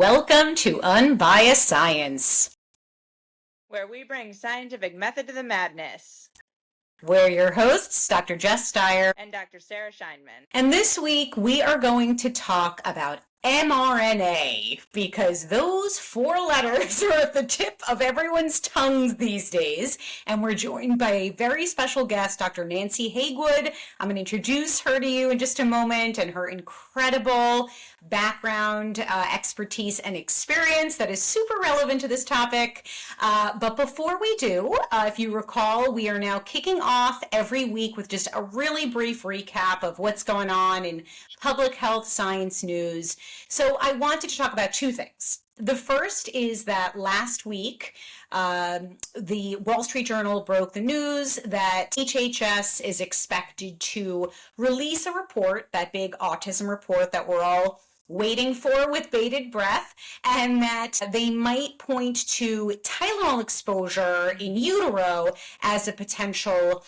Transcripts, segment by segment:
Welcome to Unbiased Science. Where we bring scientific method to the madness. We're your hosts, Dr. Jess Steier and Dr. Sarah Scheinman. And this week we are going to talk about mRNA, because those four letters are at the tip of everyone's tongues these days. And we're joined by a very special guest, Dr. Nancy Haigwood. I'm going to introduce her to you in just a moment, and her incredible background, expertise, and experience that is super relevant to this topic. But before we do, if you recall, we are now kicking off every week with just a really brief recap of what's going on in public health science news. So I wanted to talk about two things. The first is that last week, the Wall Street Journal broke the news that HHS is expected to release a report, that big autism report that we're all waiting for with bated breath, and that they might point to Tylenol exposure in utero as a potential,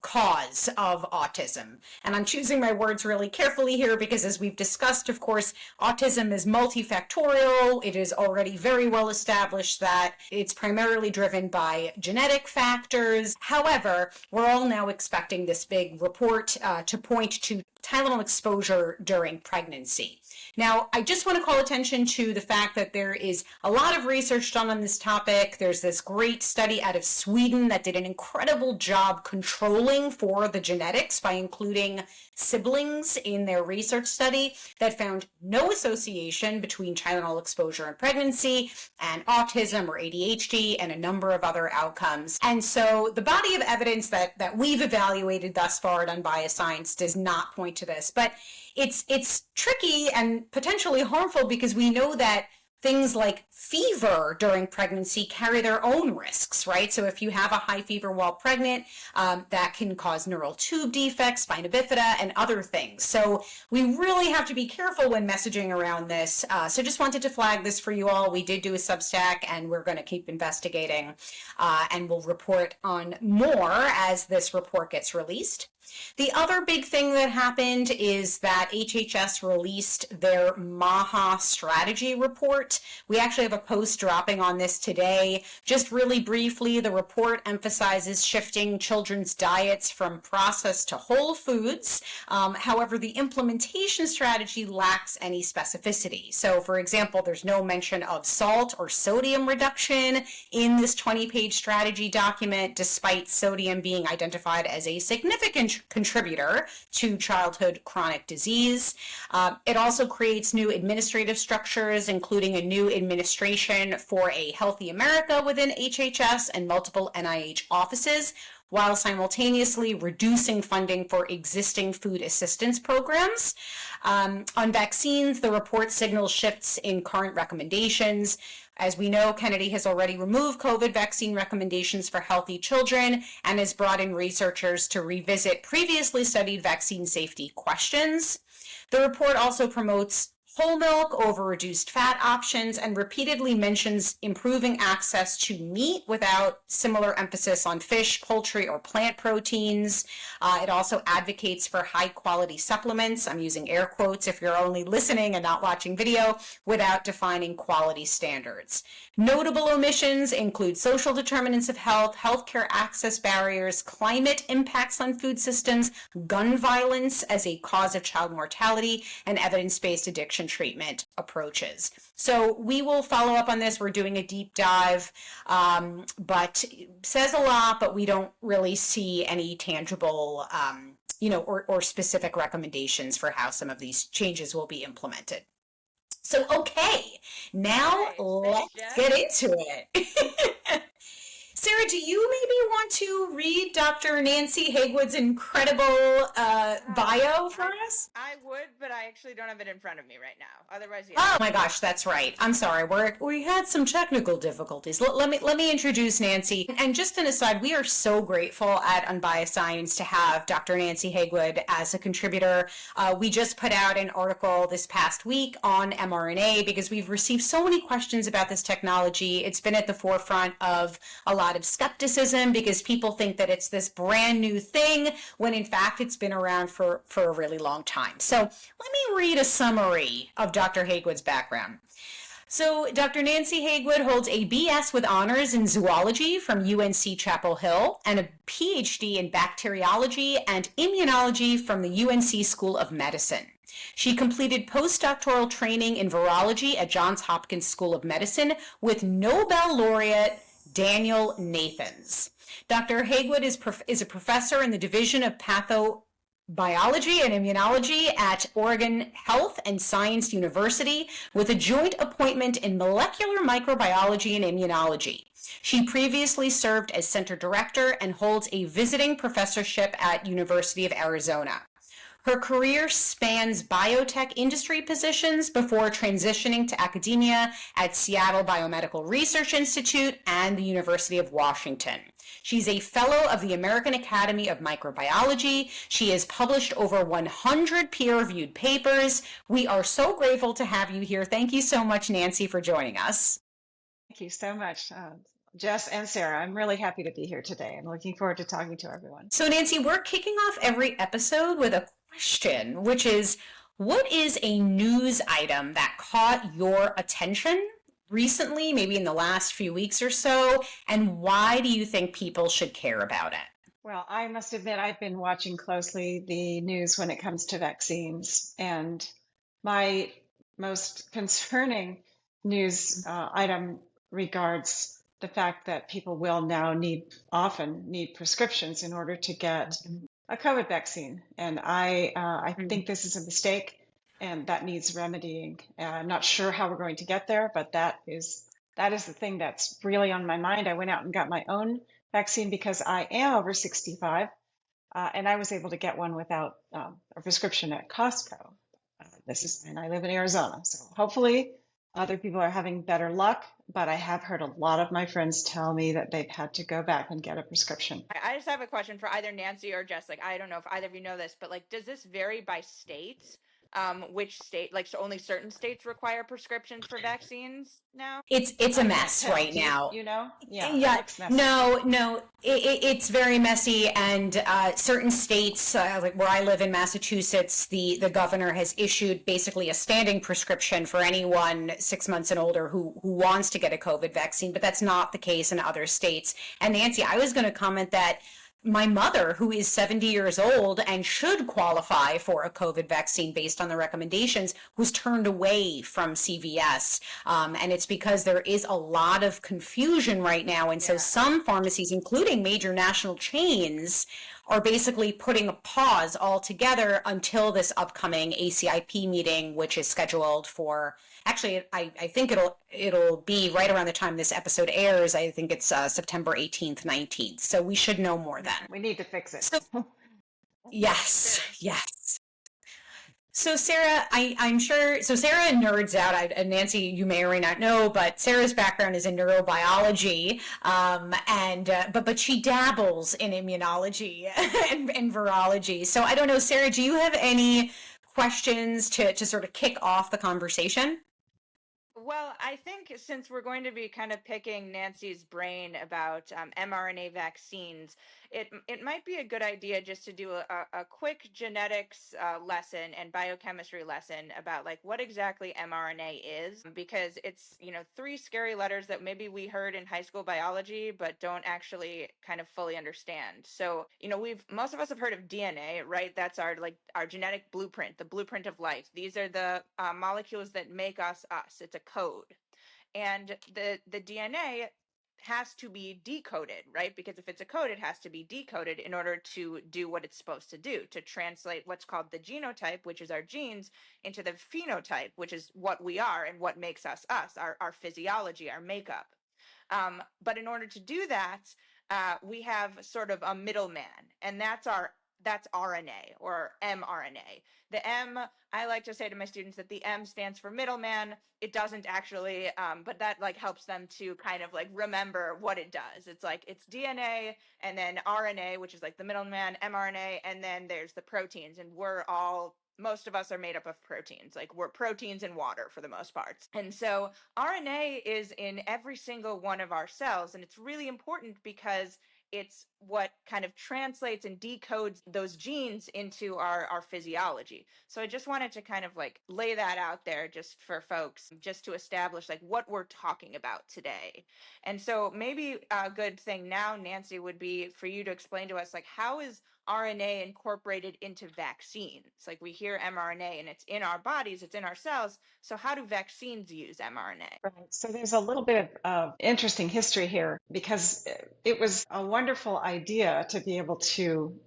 cause of autism. And I'm choosing my words really carefully here because, as we've discussed, of course, autism is multifactorial. It is already very well established that it's primarily driven by genetic factors. However, we're all now expecting this big report to point to Tylenol exposure during pregnancy. Now, I just want to call attention to the fact that there is a lot of research done on this topic. There's this great study out of Sweden that did an incredible job controlling for the genetics by including siblings in their research study that found no association between Tylenol exposure and pregnancy and autism or ADHD and a number of other outcomes. And so the body of evidence that we've evaluated thus far at Unbiased Science does not point to this. But it's tricky and potentially harmful because we know that things like fever during pregnancy carry their own risks, right? So if you have a high fever while pregnant, that can cause neural tube defects, spina bifida, and other things. So we really have to be careful when messaging around this. So just wanted to flag this for you all. We did do a Substack, and we're going to keep investigating, and we'll report on more as this report gets released. The other big thing that happened is that HHS released their MAHA strategy report. We actually have a post dropping on this today. Just really briefly, the report emphasizes shifting children's diets from processed to whole foods. However, the implementation strategy lacks any specificity. So, for example, there's no mention of salt or sodium reduction in this 20-page strategy document, despite sodium being identified as a significant contributor to childhood chronic disease. It also creates new administrative structures, including a new administration for a Healthy America within HHS and multiple NIH offices, while simultaneously reducing funding for existing food assistance programs. On vaccines, the report signals shifts in current recommendations. As we know, Kennedy has already removed COVID vaccine recommendations for healthy children and has brought in researchers to revisit previously studied vaccine safety questions. The report also promotes whole milk over reduced fat options and repeatedly mentions improving access to meat without similar emphasis on fish, poultry, or plant proteins. It also advocates for high quality supplements, I'm using air quotes if you're only listening and not watching video, without defining quality standards. Notable omissions include social determinants of health, healthcare access barriers, climate impacts on food systems, gun violence as a cause of child mortality, and evidence-based addiction treatment approaches. So we will follow up on this. We're doing a deep dive, but it says a lot, but we don't really see any tangible, or specific recommendations for how some of these changes will be implemented. So, okay, now let's get into it. Sarah, do you maybe want to read Dr. Nancy Haigwood's incredible bio for us? I would, but I actually don't have it in front of me right now. Otherwise, yeah. Oh my gosh, that's right. I'm sorry. We had some technical difficulties. Let me introduce Nancy. And just an aside, we are so grateful at Unbiased Science to have Dr. Nancy Haigwood as a contributor. We just put out an article this past week on mRNA because we've received so many questions about this technology. It's been at the forefront of a lot lot of skepticism because people think that it's this brand new thing when in fact it's been around for a really long time. So let me read a summary of Dr. Haigwood's background. So, Dr. Nancy Haigwood holds a BS with honors in zoology from UNC Chapel Hill and a PhD in bacteriology and immunology from the UNC School of Medicine. She completed postdoctoral training in virology at Johns Hopkins School of Medicine with Nobel laureate Daniel Nathans. Dr. Haigwood is a professor in the Division of Pathobiology and Immunology at Oregon Health and Science University with a joint appointment in molecular microbiology and immunology. She previously served as center director and holds a visiting professorship at University of Arizona. Her career spans biotech industry positions before transitioning to academia at Seattle Biomedical Research Institute and the University of Washington. She's a fellow of the American Academy of Microbiology. She has published over 100 peer-reviewed papers. We are so grateful to have you here. Thank you so much, Nancy, for joining us. Thank you so much, Jess and Sarah. I'm really happy to be here today and looking forward to talking to everyone. So, Nancy, we're kicking off every episode with a question, which is, what is a news item that caught your attention recently, maybe in the last few weeks or so, and why do you think people should care about it? Well, I must admit, I've been watching closely the news when it comes to vaccines, and my most concerning news item regards the fact that people will now often need prescriptions in order to get a COVID vaccine. And I think this is a mistake and that needs remedying. I'm not sure how we're going to get there, but that is the thing that's really on my mind. I went out and got my own vaccine because I am over 65, and I was able to get one without a prescription at Costco. And I live in Arizona, so hopefully other people are having better luck, but I have heard a lot of my friends tell me that they've had to go back and get a prescription. I just have a question for either Nancy or Jess. Like, I don't know if either of you know this, but like, does this vary by states? Which state, like, so only certain states require prescriptions for vaccines now? It's a mess right now. You know? Yeah. No, it's very messy, and certain states, like where I live in Massachusetts, the governor has issued basically a standing prescription for anyone 6 months and older who wants to get a COVID vaccine, but that's not the case in other states. And Nancy, I was going to comment that my mother, who is 70 years old and should qualify for a COVID vaccine based on the recommendations, was turned away from CVS. And it's because there is a lot of confusion right now. And so some pharmacies, including major national chains, are basically putting a pause altogether until this upcoming ACIP meeting, which is scheduled for, actually, I think it'll be right around the time this episode airs. I think it's September 18th, 19th. So we should know more then. We need to fix it. So, yes. So Sarah, I'm sure, so Sarah nerds out, and Nancy, you may or may not know, but Sarah's background is in neurobiology, but she dabbles in immunology and virology. So I don't know, Sarah, do you have any questions to sort of kick off the conversation? Well, I think since we're going to be kind of picking Nancy's brain about mRNA vaccines, it might be a good idea just to do a quick genetics lesson and biochemistry lesson about like what exactly mRNA is, because it's, three scary letters that maybe we heard in high school biology, but don't actually kind of fully understand. So, most of us have heard of DNA, right? That's our genetic blueprint, the blueprint of life. These are the molecules that make us us. It's a code. And the DNA has to be decoded, right? Because if it's a code, it has to be decoded in order to do what it's supposed to do, to translate what's called the genotype, which is our genes, into the phenotype, which is what we are and what makes us us, our physiology, our makeup. But in order to do that, we have sort of a middleman, and that's our that's RNA or mRNA. The M, I like to say to my students that the M stands for middleman. It doesn't actually, but that like helps them to kind of like remember what it does. It's like it's DNA and then RNA, which is like the middleman, mRNA, and then there's the proteins. And most of us are made up of proteins. Like we're proteins and water for the most part. And so RNA is in every single one of our cells. And it's really important because it's what kind of translates and decodes those genes into our physiology. So I just wanted to kind of like lay that out there just for folks, just to establish like what we're talking about today. And so maybe a good thing now, Nancy, would be for you to explain to us like how is RNA incorporated into vaccines? Like we hear mRNA and it's in our bodies, it's in our cells. So how do vaccines use mRNA? Right. So there's a little bit of interesting history here because it was a wonderful idea to be able to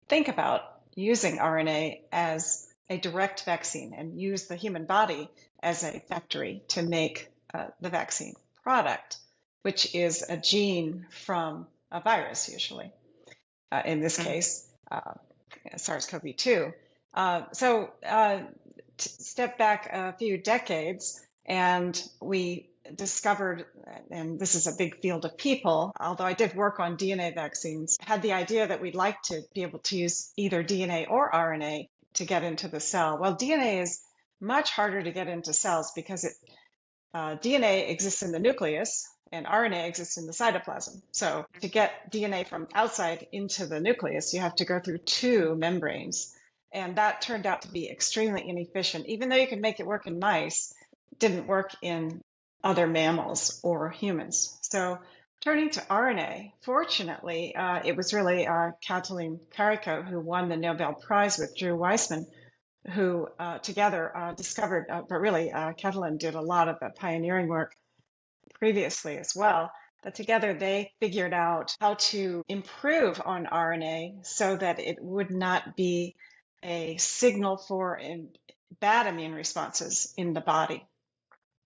think about using RNA as a direct vaccine and use the human body as a factory to make the vaccine product, which is a gene from a virus, usually. In this case, SARS-CoV-2. Step back a few decades, and we discovered, and this is a big field of people, although I did work on DNA vaccines, had the idea that we'd like to be able to use either DNA or RNA to get into the cell. Well, DNA is much harder to get into cells because DNA exists in the nucleus and RNA exists in the cytoplasm. So to get DNA from outside into the nucleus, you have to go through two membranes. And that turned out to be extremely inefficient. Even though you could make it work in mice, it didn't work in other mammals or humans. So turning to RNA, fortunately, it was really Katalin Karikó who won the Nobel Prize with Drew Weissman, who together discovered, but really Katalin did a lot of the pioneering work previously as well, but together they figured out how to improve on RNA so that it would not be a signal for bad immune responses in the body.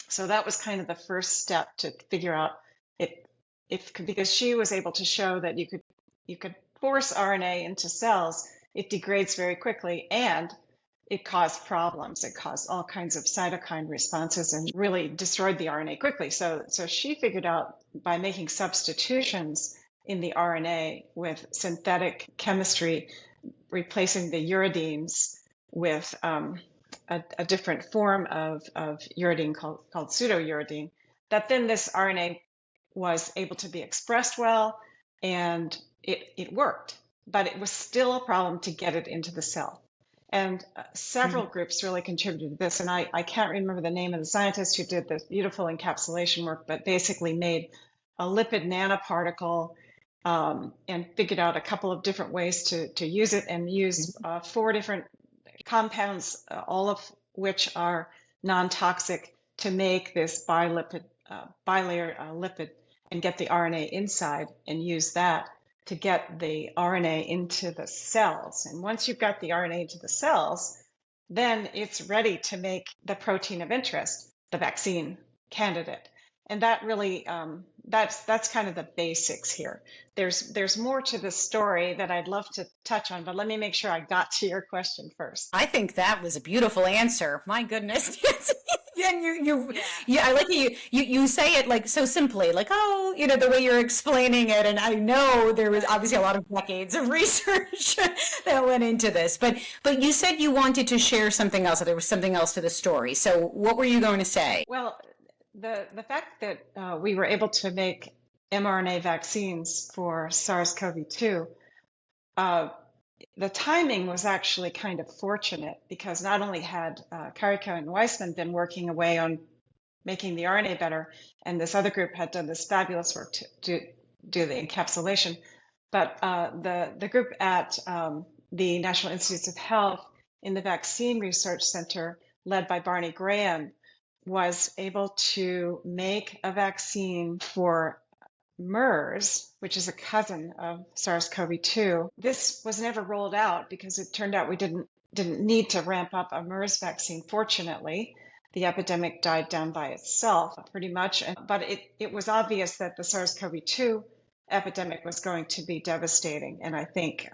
So that was kind of the first step to figure out because she was able to show that you could force RNA into cells, it degrades very quickly and it caused problems. It caused all kinds of cytokine responses and really destroyed the RNA quickly. So she figured out by making substitutions in the RNA with synthetic chemistry, replacing the uridines with a different form of uridine called pseudouridine, that then this RNA was able to be expressed well, and it worked. But it was still a problem to get it into the cell. And several groups really contributed to this. And I can't remember the name of the scientist who did this beautiful encapsulation work, but basically made a lipid nanoparticle and figured out a couple of different ways to use it, and used 4 different compounds, all of which are non-toxic, to make this bilayer lipid and get the RNA inside and use that to get the RNA into the cells. And once you've got the RNA into the cells, then it's ready to make the protein of interest, the vaccine candidate. And that really, that's kind of the basics here. There's more to the story that I'd love to touch on, but let me make sure I got to your question first. I think that was a beautiful answer. My goodness. And I like you say it like so simply, like, oh, the way you're explaining it. And I know there was obviously a lot of decades of research that went into this, but you said you wanted to share something else, or there was something else to the story. So what were you going to say? Well, the fact that we were able to make mRNA vaccines for SARS-CoV-2, the timing was actually kind of fortunate, because not only had Karikó and Weissman been working away on making the RNA better, and this other group had done this fabulous work to do the encapsulation, but the group at the National Institutes of Health in the Vaccine Research Center, led by Barney Graham, was able to make a vaccine for MERS, which is a cousin of SARS-CoV-2. This was never rolled out because it turned out we didn't need to ramp up a MERS vaccine. Fortunately, the epidemic died down by itself pretty much. But it was obvious that the SARS-CoV-2 epidemic was going to be devastating. And I think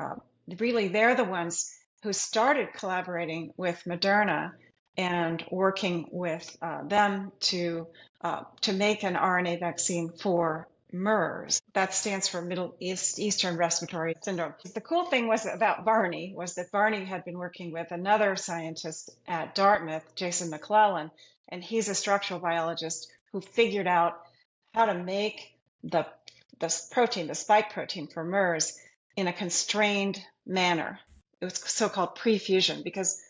really, they're the ones who started collaborating with Moderna and working with them to make an RNA vaccine for MERS. That stands for Eastern Respiratory Syndrome. The cool thing was about Barney was that Barney had been working with another scientist at Dartmouth, Jason McClellan, and he's a structural biologist who figured out how to make the protein, the spike protein for MERS, in a constrained manner. It was so-called pre-fusion because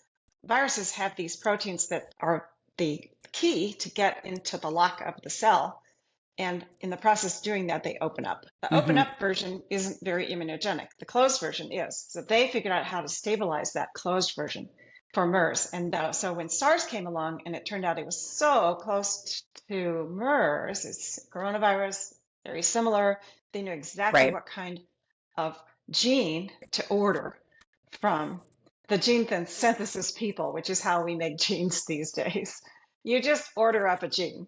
viruses have these proteins that are the key to get into the lock of the cell. And in the process of doing that, they open up. The open up version isn't very immunogenic. The closed version is. So they figured out how to stabilize that closed version for MERS. And so when SARS came along and it turned out it was so close to MERS, it's coronavirus, very similar. They knew exactly what kind of gene to order from the gene synthesis people, which is how we make genes these days. You just order up a gene.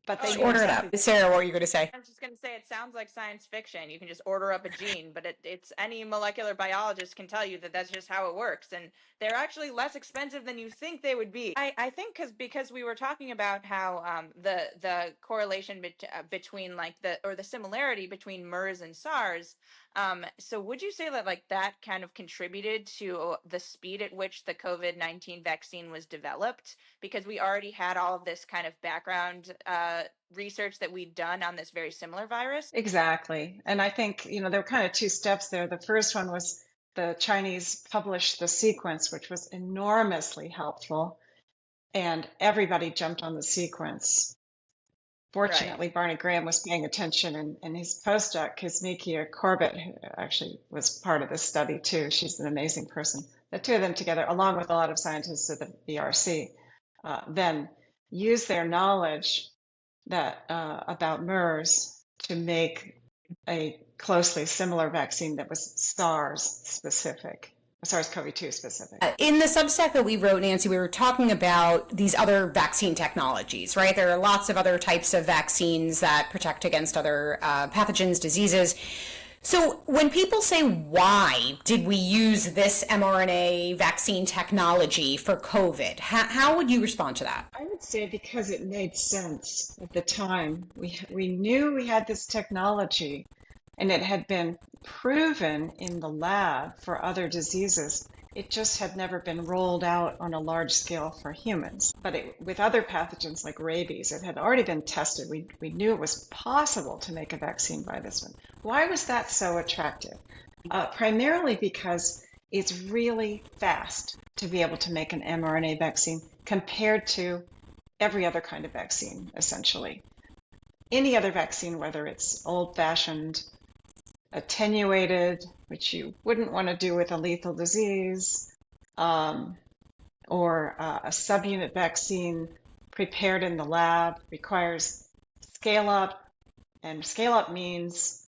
But they order it up. Sarah, what were you going to say? I was just going to say, it sounds like science fiction. You can just order up a gene, but it's any molecular biologist can tell you that that's just how it works. And they're actually less expensive than you think they would be. I think because we were talking about how the correlation between the similarity between MERS and SARS. So would you say that that kind of contributed to the speed at which the COVID-19 vaccine was developed? Because we already had all of this kind of background research that we'd done on this very similar virus? Exactly. And I think, there were kind of two steps there. The first one was the Chinese published the sequence, which was enormously helpful. And everybody jumped on the sequence. Fortunately, Barney Graham was paying attention, and his postdoc, Kizmikia Corbett, who actually was part of this study too. She's an amazing person. The two of them together, along with a lot of scientists at the BRC, then used their knowledge about MERS to make a closely similar vaccine that was SARS-CoV-2 specific. In the Substack that we wrote, Nancy, we were talking about these other vaccine technologies, right? There are lots of other types of vaccines that protect against other pathogens, diseases. So when people say, why did we use this mRNA vaccine technology for COVID? How would you respond to that? I would say because it made sense at the time. We knew we had this technology and it had been proven in the lab for other diseases. It just had never been rolled out on a large scale for humans. But with other pathogens like rabies, it had already been tested. We knew it was possible to make a vaccine by this one. Why was that so attractive? Primarily because it's really fast to be able to make an mRNA vaccine compared to every other kind of vaccine, essentially. Any other vaccine, whether it's old-fashioned, attenuated, which you wouldn't want to do with a lethal disease, or a subunit vaccine prepared in the lab, requires scale up. And scale up means,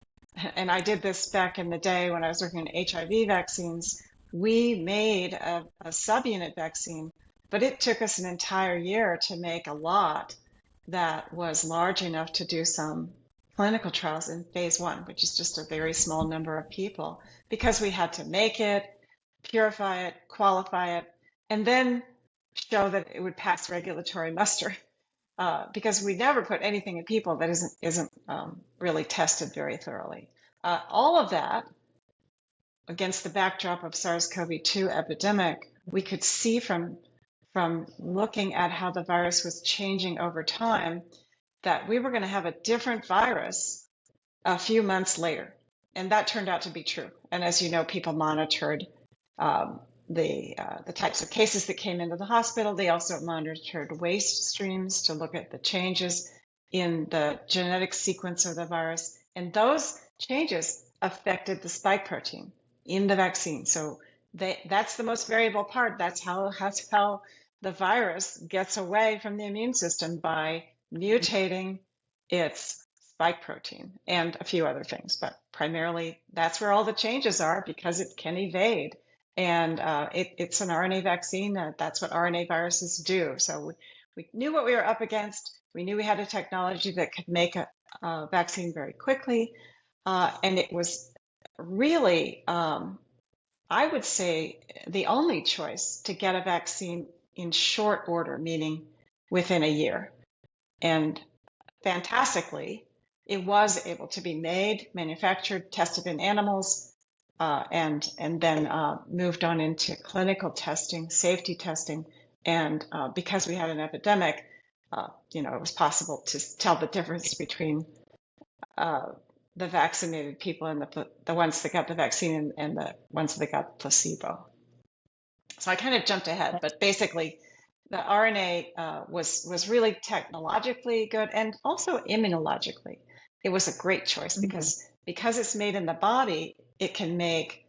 and I did this back in the day when I was working on HIV vaccines, we made a subunit vaccine, but it took us an entire year to make a lot that was large enough to do some clinical trials in phase 1, which is just a very small number of people, because we had to make it, purify it, qualify it, and then show that it would pass regulatory muster, because we never put anything in people that isn't really tested very thoroughly. All of that, against the backdrop of SARS-CoV-2 epidemic, we could see from looking at how the virus was changing over time that we were going to have a different virus a few months later. And that turned out to be true. And as you know, people monitored the types of cases that came into the hospital. They also monitored waste streams to look at the changes in the genetic sequence of the virus. And those changes affected the spike protein in the vaccine. So that's the most variable part. That's how the virus gets away from the immune system, by mutating its spike protein and a few other things. But primarily, that's where all the changes are, because it can evade. And it's an RNA vaccine. That's what RNA viruses do. So we knew what we were up against. We knew we had a technology that could make a vaccine very quickly. And it was really I would say, the only choice to get a vaccine in short order, meaning within a year. And fantastically, it was able to be made, manufactured, tested in animals, and then moved on into clinical testing, safety testing. And because we had an epidemic, it was possible to tell the difference between the vaccinated people and the ones that got the vaccine and the ones that got placebo. So I kind of jumped ahead, but basically, the RNA was really technologically good and also immunologically. It was a great choice because it's made in the body, it can make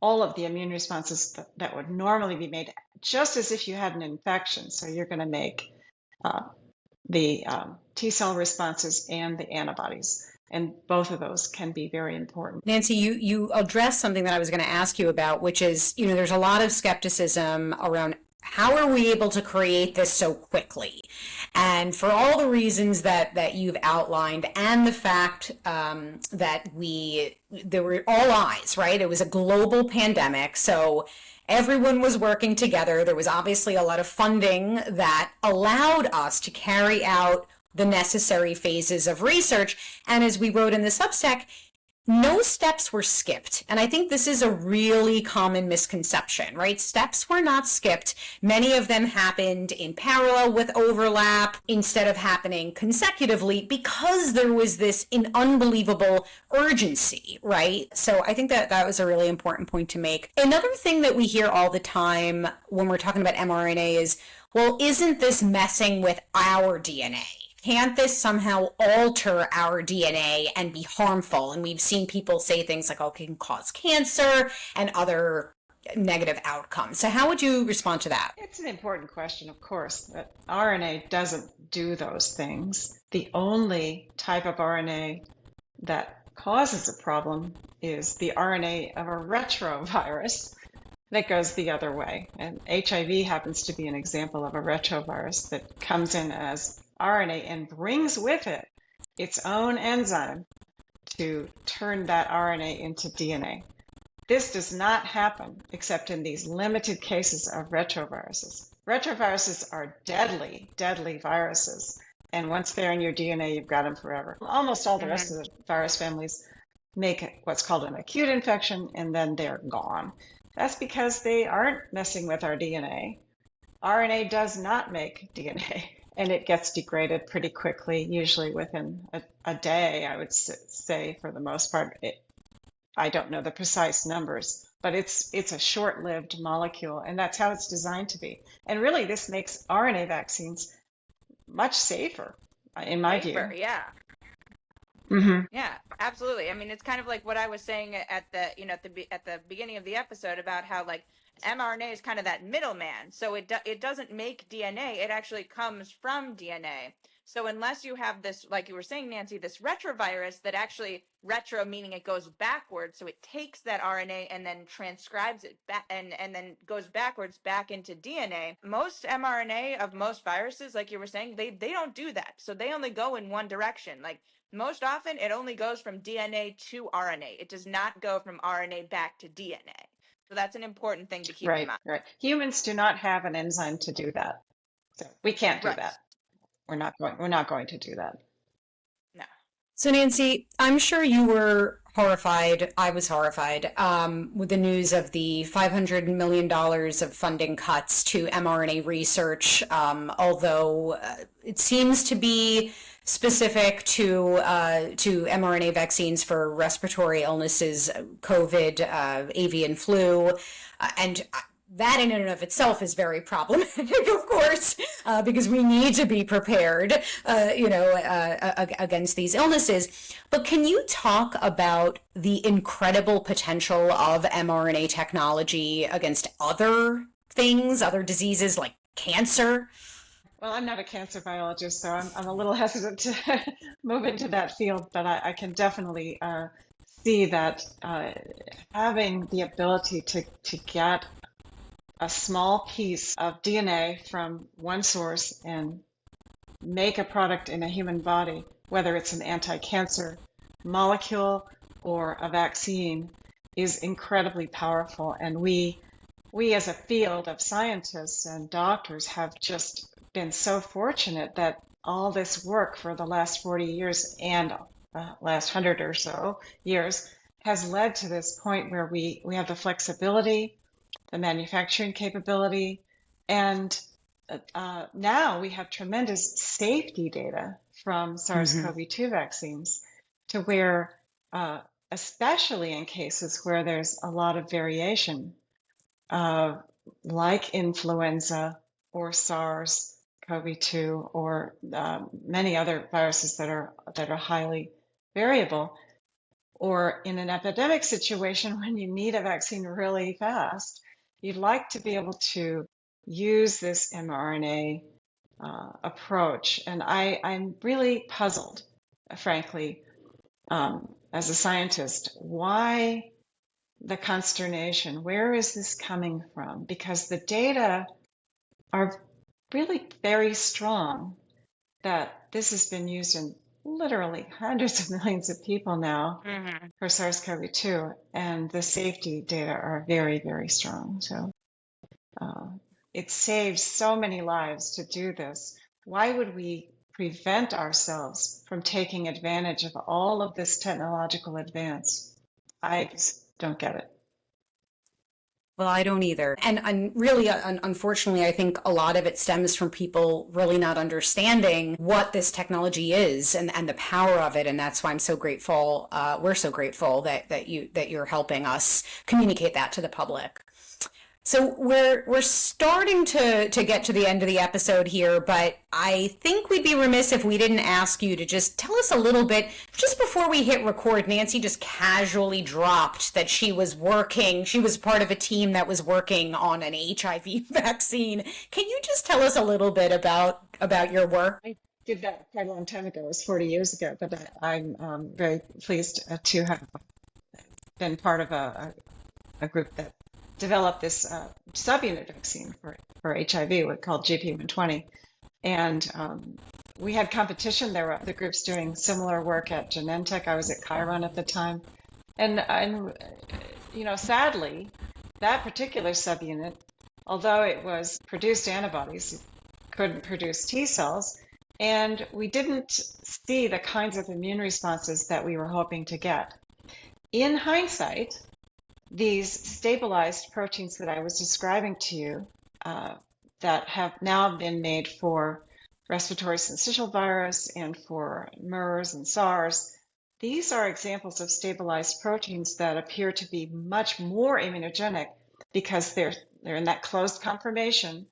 all of the immune responses that would normally be made just as if you had an infection. So you're going to make the T cell responses and the antibodies. And both of those can be very important. Nancy, you addressed something that I was going to ask you about, which is, there's a lot of skepticism around how are we able to create this so quickly? And for all the reasons that you've outlined, and the fact that there were all eyes, right? It was a global pandemic, so everyone was working together. There was obviously a lot of funding that allowed us to carry out the necessary phases of research. And as we wrote in the Substack, no steps were skipped. And I think this is a really common misconception, right? Steps were not skipped. Many of them happened in parallel with overlap instead of happening consecutively because there was this unbelievable urgency, right? So I think that was a really important point to make. Another thing that we hear all the time when we're talking about mRNA is, well, isn't this messing with our DNA? Can't this somehow alter our DNA and be harmful? And we've seen people say things like, it can cause cancer and other negative outcomes. So how would you respond to that? It's an important question, of course, that RNA doesn't do those things. The only type of RNA that causes a problem is the RNA of a retrovirus that goes the other way. And HIV happens to be an example of a retrovirus that comes in as RNA and brings with it its own enzyme to turn that RNA into DNA. This does not happen except in these limited cases of retroviruses. Retroviruses are deadly, deadly viruses. And once they're in your DNA, you've got them forever. Almost all the rest of the virus families make what's called an acute infection, and then they're gone. That's because they aren't messing with our DNA. RNA does not make DNA. And it gets degraded pretty quickly, usually within a day, I would say, for the most part. I don't know the precise numbers, but it's a short-lived molecule, and that's how it's designed to be. And really, this makes RNA vaccines much safer, in my view. Yeah. Mm-hmm. Yeah, absolutely. I mean, it's kind of like what I was saying at the beginning of the episode about how mRNA is kind of that middleman. So it doesn't make DNA. It actually comes from DNA. So unless you have this, like you were saying, Nancy, this retrovirus that actually, retro meaning it goes backwards, so it takes that RNA and then transcribes it back and then goes backwards back into DNA. Most mRNA of most viruses, like you were saying, they don't do that. So they only go in one direction. Most often, it only goes from DNA to RNA. It does not go from RNA back to DNA. So that's an important thing to keep in mind. Right. Humans do not have an enzyme to do that. So we can't do that. We're not going to do that. No. So Nancy, I'm sure you were horrified. I was horrified with the news of the $500 million of funding cuts to mRNA research, although it seems to be specific to mRNA vaccines for respiratory illnesses, COVID, avian flu, and that in and of itself is very problematic, of course, because we need to be prepared, against these illnesses. But can you talk about the incredible potential of mRNA technology against other things, other diseases like cancer? Well, I'm not a cancer biologist, so I'm a little hesitant to move into that field, but I can definitely see that having the ability to get a small piece of DNA from one source and make a product in a human body, whether it's an anti-cancer molecule or a vaccine, is incredibly powerful. And we as a field of scientists and doctors have just been so fortunate that all this work for the last 40 years and last 100 or so years has led to this point where we have the flexibility, the manufacturing capability, and now we have tremendous safety data from SARS-CoV-2 vaccines to where, especially in cases where there's a lot of variation, like influenza or SARS-CoV-2 or many other viruses that are highly variable, or in an epidemic situation when you need a vaccine really fast, you'd like to be able to use this mRNA approach. And I'm really puzzled, frankly, as a scientist, why the consternation? Where is this coming from? Because the data are really very strong that this has been used in literally hundreds of millions of people now for SARS-CoV-2, and the safety data are very, very strong. So it saves so many lives to do this. Why would we prevent ourselves from taking advantage of all of this technological advance? I just don't get it. Well, I don't either. And really, unfortunately, I think a lot of it stems from people really not understanding what this technology is and the power of it. And that's why I'm so grateful. We're so grateful that you're helping us communicate that to the public. So we're starting to get to the end of the episode here, but I think we'd be remiss if we didn't ask you to just tell us a little bit. Just before we hit record, Nancy just casually dropped that she was part of a team that was working on an HIV vaccine. Can you just tell us a little bit about your work? I did that quite a long time ago. It was 40 years ago, but I'm very pleased to have been part of a group that developed this subunit vaccine for HIV called GP120. And we had competition. There were other groups doing similar work at Genentech. I was at Chiron at the time. And sadly, that particular subunit, although it was produced antibodies, it couldn't produce T cells. And we didn't see the kinds of immune responses that we were hoping to get. In hindsight, these stabilized proteins that I was describing to you that have now been made for respiratory syncytial virus and for MERS and SARS, these are examples of stabilized proteins that appear to be much more immunogenic because they're in that closed conformation,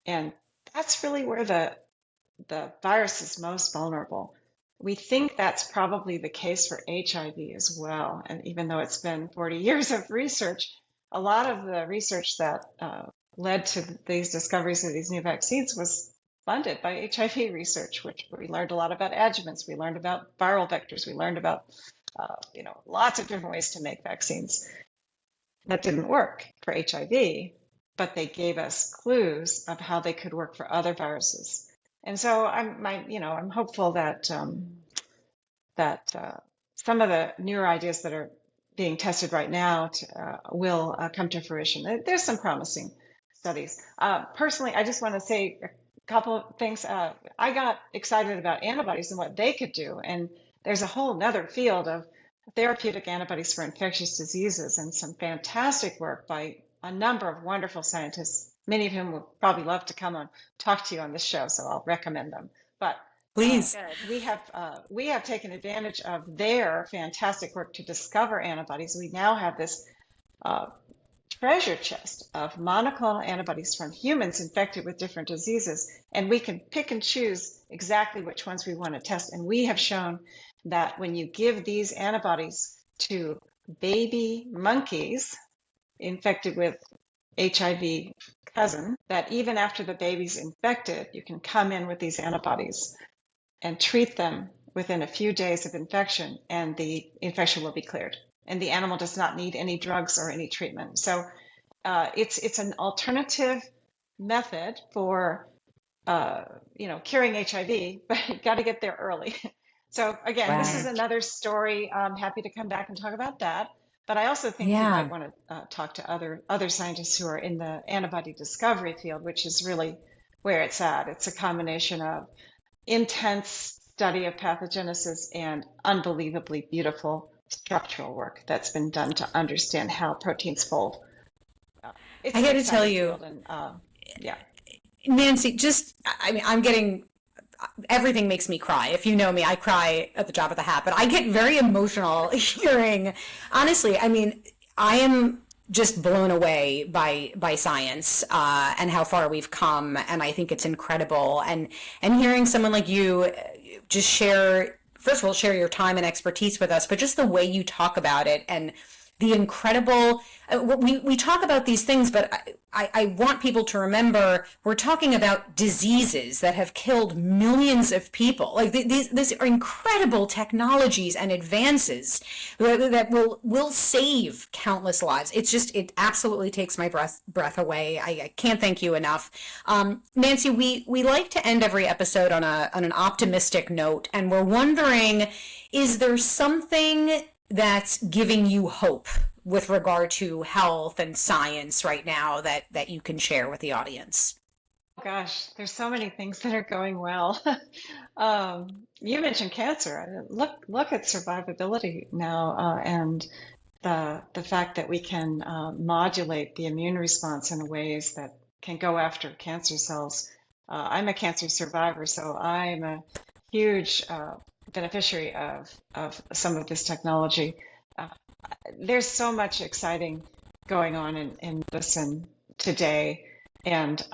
and that's really where the virus is most vulnerable. We think that's probably the case for HIV as well. And even though it's been 40 years of research, a lot of the research that led to these discoveries of these new vaccines was funded by HIV research, which we learned a lot about adjuvants. We learned about viral vectors. We learned about, lots of different ways to make vaccines. That didn't work for HIV, but they gave us clues of how they could work for other viruses. And so I'm hopeful that some of the newer ideas that are being tested right now will come to fruition. There's some promising studies. Personally, I just want to say a couple of things. I got excited about antibodies and what they could do. And there's a whole nother field of therapeutic antibodies for infectious diseases, and some fantastic work by a number of wonderful scientists, many of whom would probably love to come on talk to you on this show, so I'll recommend them. But please, we have taken advantage of their fantastic work to discover antibodies. We now have this treasure chest of monoclonal antibodies from humans infected with different diseases, and we can pick and choose exactly which ones we want to test. And we have shown that when you give these antibodies to baby monkeys infected with HIV cousin, that even after the baby's infected, you can come in with these antibodies and treat them within a few days of infection, and the infection will be cleared. And the animal does not need any drugs or any treatment. So it's an alternative method for curing HIV, but you got to get there early. So again, This is another story. I'm happy to come back and talk about that. But I also think you Yeah. might want to talk to other scientists who are in the antibody discovery field, which is really where it's at. It's a combination of intense study of pathogenesis and unbelievably beautiful structural work that's been done to understand how proteins fold. It's I an got to tell exciting you, field, and yeah. Nancy, I mean, I'm getting, everything makes me cry. If you know me, I cry at the drop of the hat, but I get very emotional hearing, honestly, I mean, I am just blown away by science and how far we've come, and I think it's incredible. And hearing someone like you just share, first of all, share your time and expertise with us, but just the way you talk about it and the incredible, we talk about these things, but I want people to remember we're talking about diseases that have killed millions of people. Like these are incredible technologies and advances that will save countless lives. It's just, it absolutely takes my breath away. I can't thank you enough. Nancy, we like to end every episode on an optimistic note, and we're wondering, is there something that's giving you hope with regard to health and science right now that you can share with the audience? Gosh, there's so many things that are going well. You mentioned cancer. I mean, look at survivability now, and the fact that we can modulate the immune response in ways that can go after cancer cells. I'm a cancer survivor, so I'm a huge beneficiary of some of this technology. Uh, there's so much exciting going on in medicine today, and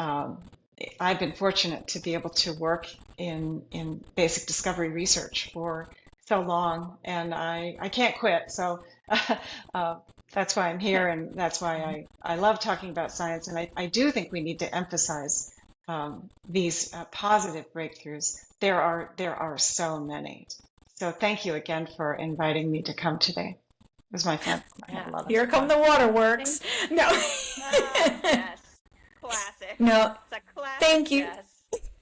I've been fortunate to be able to work in basic discovery research for so long, and I can't quit. So uh, that's why I'm here, and that's why I love talking about science. And I do think we need to emphasize these positive breakthroughs. There are so many. So thank you again for inviting me to come today. It was my fun. I had a lot of Here come fun. the waterworks. No. Yes. Classic. No, It's a classic thank you. Jess.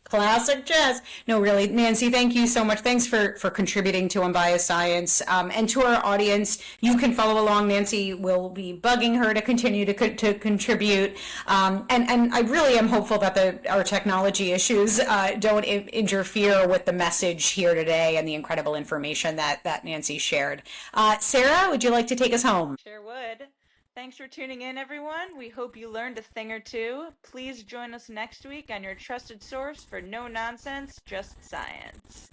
Classic Jess. No, really, Nancy, thank you so much. Thanks for contributing to Unbiased Science. And to our audience, you can follow along. Nancy will be bugging her to continue to contribute. And I really am hopeful that our technology issues don't interfere with the message here today and the incredible information that Nancy shared. Sarah, would you like to take us home? Sure would. Thanks for tuning in, everyone. We hope you learned a thing or two. Please join us next week on your trusted source for no nonsense, just science.